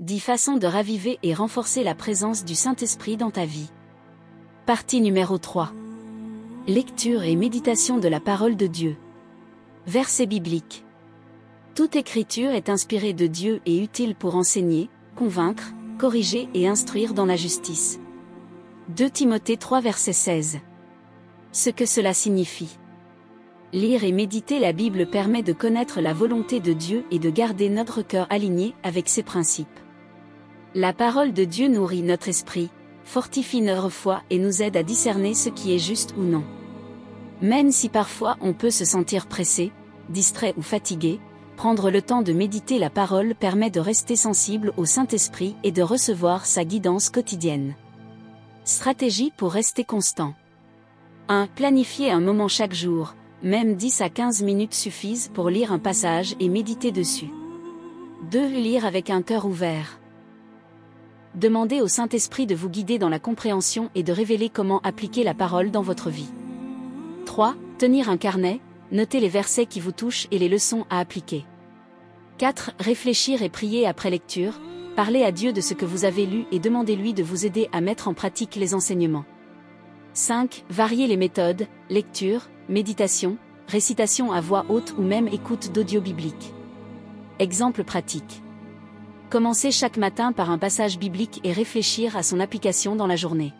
10 façons de raviver et renforcer la présence du Saint-Esprit dans ta vie. Partie numéro 3. Lecture et méditation de la parole de Dieu. Versets bibliques. Toute écriture est inspirée de Dieu et utile pour enseigner, convaincre, corriger et instruire dans la justice. 2 Timothée 3 verset 16. Ce que cela signifie. Lire et méditer la Bible permet de connaître la volonté de Dieu et de garder notre cœur aligné avec ses principes. La parole de Dieu nourrit notre esprit, fortifie notre foi et nous aide à discerner ce qui est juste ou non. Même si parfois on peut se sentir pressé, distrait ou fatigué, prendre le temps de méditer la parole permet de rester sensible au Saint-Esprit et de recevoir sa guidance quotidienne. Stratégie pour rester constant. 1. Planifiez un moment chaque jour, même 10 à 15 minutes suffisent pour lire un passage et méditer dessus. 2. Lire avec un cœur ouvert. Demandez au Saint-Esprit de vous guider dans la compréhension et de révéler comment appliquer la parole dans votre vie. 3. Tenir un carnet, notez les versets qui vous touchent et les leçons à appliquer. 4. Réfléchir et prier après lecture, parlez à Dieu de ce que vous avez lu et demandez-lui de vous aider à mettre en pratique les enseignements. 5. Variez les méthodes, lecture, méditation, récitation à voix haute ou même écoute d'audio biblique. Exemple pratique. Commencez chaque matin par un passage biblique et réfléchir à son application dans la journée.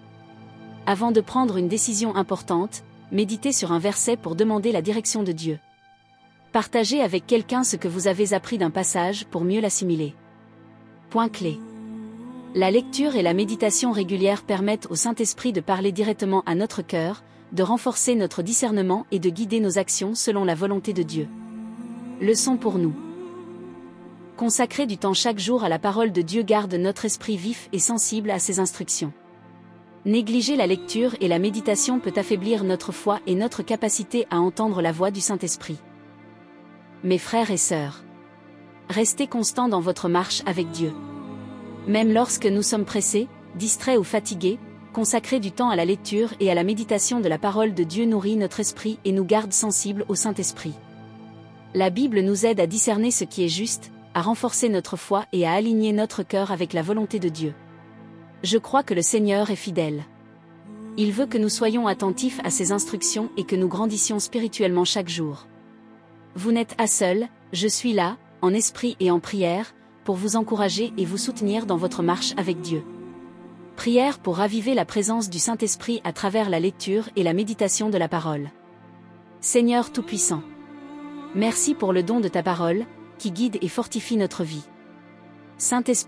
Avant de prendre une décision importante, méditez sur un verset pour demander la direction de Dieu. Partagez avec quelqu'un ce que vous avez appris d'un passage pour mieux l'assimiler. Point clé. La lecture et la méditation régulière permettent au Saint-Esprit de parler directement à notre cœur, de renforcer notre discernement et de guider nos actions selon la volonté de Dieu. Leçon pour nous. Consacrer du temps chaque jour à la parole de Dieu garde notre esprit vif et sensible à ses instructions. Négliger la lecture et la méditation peut affaiblir notre foi et notre capacité à entendre la voix du Saint-Esprit. Mes frères et sœurs, restez constants dans votre marche avec Dieu. Même lorsque nous sommes pressés, distraits ou fatigués, consacrer du temps à la lecture et à la méditation de la parole de Dieu nourrit notre esprit et nous garde sensibles au Saint-Esprit. La Bible nous aide à discerner ce qui est juste, à renforcer notre foi et à aligner notre cœur avec la volonté de Dieu. Je crois que le Seigneur est fidèle. Il veut que nous soyons attentifs à ses instructions et que nous grandissions spirituellement chaque jour. Vous n'êtes pas seul, je suis là, en esprit et en prière, pour vous encourager et vous soutenir dans votre marche avec Dieu. Prière pour raviver la présence du Saint-Esprit à travers la lecture et la méditation de la parole. Seigneur Tout-Puissant, merci pour le don de ta parole, qui guide et fortifie notre vie. Saint-Esprit,